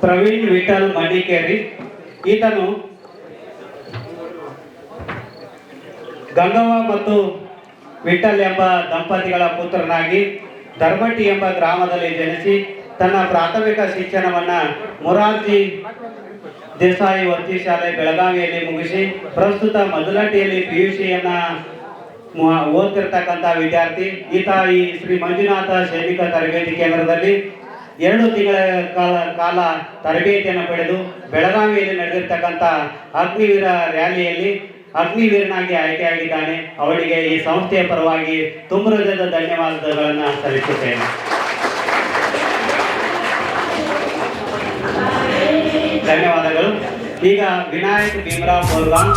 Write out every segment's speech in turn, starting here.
ಪ್ರವೀಣ್ ವಿಠಲ್ ಮಡಿಕೇರಿ. ಈತನು ಗಂಗವ್ವ ಮತ್ತು ವಿಠಲ್ ಎಂಬ ದಂಪತಿಗಳ ಪುತ್ರನಾಗಿ ಧರ್ಮಟ್ಟಿ ಎಂಬ ಗ್ರಾಮದಲ್ಲಿ ಜನಿಸಿ ತನ್ನ ಪ್ರಾಥಮಿಕ ಶಿಕ್ಷಣವನ್ನು ಮೊರಾರ್ಜಿ ದೇಸಾಯಿ ವಸತಿ ಶಾಲೆ ಬೆಳಗಾವಿಯಲ್ಲಿ ಮುಗಿಸಿ ಪ್ರಸ್ತುತ ಮದಲಟ್ಟಿಯಲ್ಲಿ PUCಯನ್ನು ಓದ್ತಿರ್ತಕ್ಕಂಥ ವಿದ್ಯಾರ್ಥಿ. ಈತ ಈ ಶ್ರೀ ಮಂಜುನಾಥ ಸೈನಿಕ ತರಬೇತಿ ಕೇಂದ್ರದಲ್ಲಿ 2 ತಿಂಗಳ ಕಾಲ ತರಬೇತಿಯನ್ನು ಪಡೆದು ಬೆಳಗಾವಿಯಲ್ಲಿ ನಡೆದಿರ್ತಕ್ಕಂಥ ಅಗ್ನಿವೀರ ರ್ಯಾಲಿಯಲ್ಲಿ ಅಗ್ನಿವೀರನಾಗಿ ಆಯ್ಕೆಯಾಗಿದ್ದಾನೆ. ಅವರಿಗೆ ಈ ಸಂಸ್ಥೆಯ ಪರವಾಗಿ ತುಂಬ ಹೃದಯದ ಧನ್ಯವಾದಗಳನ್ನು ಸಲ್ಲಿಸುತ್ತೇನೆ. ಧನ್ಯವಾದಗಳು. ಈಗ ವಿನಾಯಕ್ ಭೀಮರಾವ್ ಬೋರ್ಗಾನ್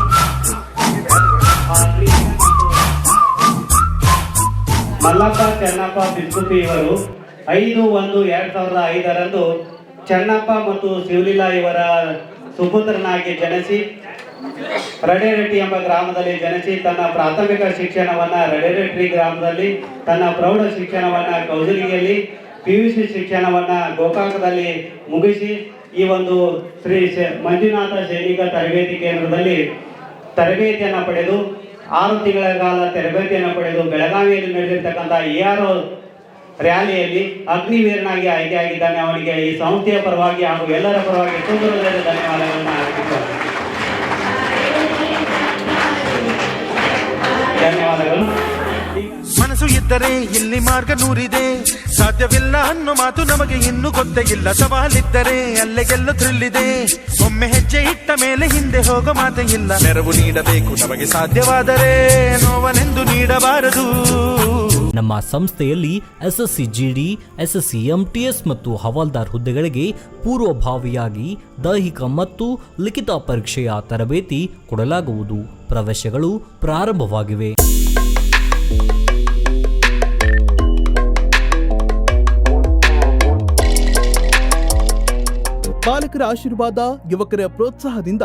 ಮಲ್ಲಪ್ಪ ಚೆನ್ನಪ್ಪ ಬಿಸ್ಕುಪಿ ಇವರು 5/1/2005 ಚೆನ್ನಪ್ಪ ಮತ್ತು ಶಿವಲೀಲಾ ಇವರ ಸುಪುತ್ರನಾಗಿ ಜನಿಸಿ ರಡೇರೆಟ್ಟಿ ಎಂಬ ಗ್ರಾಮದಲ್ಲಿ ಜನಿಸಿ ತನ್ನ ಪ್ರಾಥಮಿಕ ಶಿಕ್ಷಣವನ್ನು ರಡೇರೆಟ್ಟಿ ಗ್ರಾಮದಲ್ಲಿ, ತನ್ನ ಪ್ರೌಢ ಶಿಕ್ಷಣವನ್ನು ಕೌಜಲಿಗೆಯಲ್ಲಿ, PUC ಶಿಕ್ಷಣವನ್ನು ಗೋಕಾಕದಲ್ಲಿ ಮುಗಿಸಿ ಈ ಒಂದು ಶ್ರೀ ಮಂಜುನಾಥ ಸೈನಿಕ ತರಬೇತಿ ಕೇಂದ್ರದಲ್ಲಿ ತರಬೇತಿಯನ್ನು ಪಡೆದು 6 ತಿಂಗಳ ಕಾಲ ತರಬೇತಿಯನ್ನು ಪಡೆದು ಬೆಳಗಾವಿಯಲ್ಲಿ ನಡೆದಿರ್ತಕ್ಕಂಥ ARO ರ್ಯಾಲಿಯಲ್ಲಿ ಅಗ್ನಿವೀರನಾಗಿ ಆಯ್ಕೆಯಾಗಿದ್ದಾನೆ. ಅವನಿಗೆ ಈ ಸಂಸ್ಥೆಯ ಪರವಾಗಿ ಹಾಗೂ ಎಲ್ಲರ ಪರವಾಗಿ ತುಂಬ ಹೃದಯದ ಧನ್ಯವಾದಗಳನ್ನು ಅರ್ಪಿಸುತ್ತೇನೆ. ಧನ್ಯವಾದಗಳು. ಮನಸ್ಸು ಇದ್ದರೆ ಇಲ್ಲಿ ಮಾರ್ಗ ನೂರಿದೆ, ಸಾಧ್ಯವಿಲ್ಲ ಅನ್ನೋ ಮಾತು ನಮಗೆ ಇನ್ನೂ ಗೊತ್ತೇ ಇಲ್ಲ. ಸವಾಲಿದ್ದರೆ ಅಲ್ಲೇ ಗೆಲ್ಲೋ ಥ್ರಿಲ್ಲಿದೆ, ಒಮ್ಮೆ ಹೆಜ್ಜೆ ಇಟ್ಟ ಮೇಲೆ ಹಿಂದೆ ಹೋಗೋ ಮಾತೇ ಇಲ್ಲ. ನೆರವು ನೀಡಬೇಕು ನಮಗೆ ಸಾಧ್ಯವಾದರೆ, ನೋವನೆಂದು ನೀಡಬಾರದು. ನಮ್ಮ ಸಂಸ್ಥೆಯಲ್ಲಿ SSC GD, SSC MTS ಮತ್ತು ಹವಾಲ್ದಾರ್ ಹುದ್ದೆಗಳಿಗೆ ಪೂರ್ವಭಾವಿಯಾಗಿ ದೈಹಿಕ ಮತ್ತು ಲಿಖಿತ ಪರೀಕ್ಷೆಯ ತರಬೇತಿ ಕೊಡಲಾಗುವುದು. ಪ್ರವೇಶಗಳು ಪ್ರಾರಂಭವಾಗಿವೆ. ಪಾಲಕರ ಆಶೀರ್ವಾದ, ಯುವಕರ ಪ್ರೋತ್ಸಾಹದಿಂದ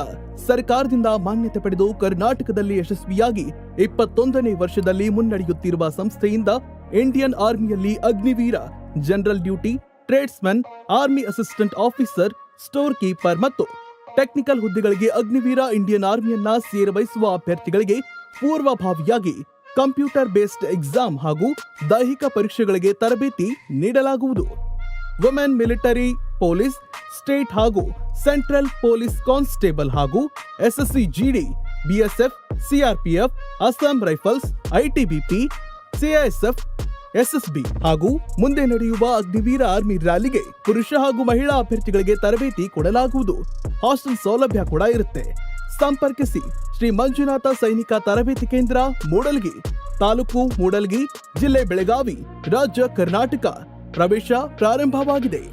ಸರ್ಕಾರದಿಂದ ಮಾನ್ಯತೆ ಪಡೆದು ಕರ್ನಾಟಕದಲ್ಲಿ ಯಶಸ್ವಿಯಾಗಿ 21ನೇ ವರ್ಷದಲ್ಲಿ ಮುನ್ನಡೆಯುತ್ತಿರುವ ಸಂಸ್ಥೆಯಿಂದ ಇಂಡಿಯನ್ ಆರ್ಮಿಯಲ್ಲಿ Agniveer, general duty, tradesman, army assistant officer, store keeper ಮತ್ತು ಟೆಕ್ನಿಕಲ್ ಹುದ್ದೆಗಳಿಗೆ ಅಗ್ನಿವೀರ ಇಂಡಿಯನ್ ಆರ್ಮಿಯನ್ನ ಸೇರ್ವಹಿಸುವ ಅಭ್ಯರ್ಥಿಗಳಿಗೆ ಪೂರ್ವಭಾವಿಯಾಗಿ ಕಂಪ್ಯೂಟರ್ ಬೇಸ್ಡ್ ಎಕ್ಸಾಮ್ ಹಾಗೂ ದೈಹಿಕ ಪರೀಕ್ಷೆಗಳಿಗೆ ತರಬೇತಿ ನೀಡಲಾಗುವುದು. ವುಮೆನ್ ಮಿಲಿಟರಿ, ಪೊಲೀಸ್, ಸ್ಟೇಟ್ ಹಾಗೂ ಸೆಂಟ್ರಲ್ ಪೊಲೀಸ್ ಕಾನ್ಸ್ಟೇಬಲ್ ಹಾಗೂ SSC GD, BSF, CRPF, Assam rifles, ITBP, CISF, SSB ಹಾಗೂ ಮುಂದೆ ನಡೆಯುವ ಅಗ್ನಿವೀರ ಆರ್ಮಿ ರ್ಯಾಲಿಗೆ ಪುರುಷ ಹಾಗೂ ಮಹಿಳಾ ಅಭ್ಯರ್ಥಿಗಳಿಗೆ ತರಬೇತಿ ಕೊಡಲಾಗುವುದು. ಹಾಸ್ಟೆಲ್ ಸೌಲಭ್ಯ ಕೂಡ ಇರುತ್ತೆ. ಸಂಪರ್ಕಿಸಿ ಶ್ರೀ ಮಂಜುನಾಥ ಸೈನಿಕ ತರಬೇತಿ ಕೇಂದ್ರ, ಮೂಡಲ್ಗಿ, ತಾಲೂಕು ಮೂಡಲ್ಗಿ, ಜಿಲ್ಲೆ ಬೆಳಗಾವಿ, ರಾಜ್ಯ ಕರ್ನಾಟಕ. ಪ್ರವೇಶ ಪ್ರಾರಂಭವಾಗಿದೆ.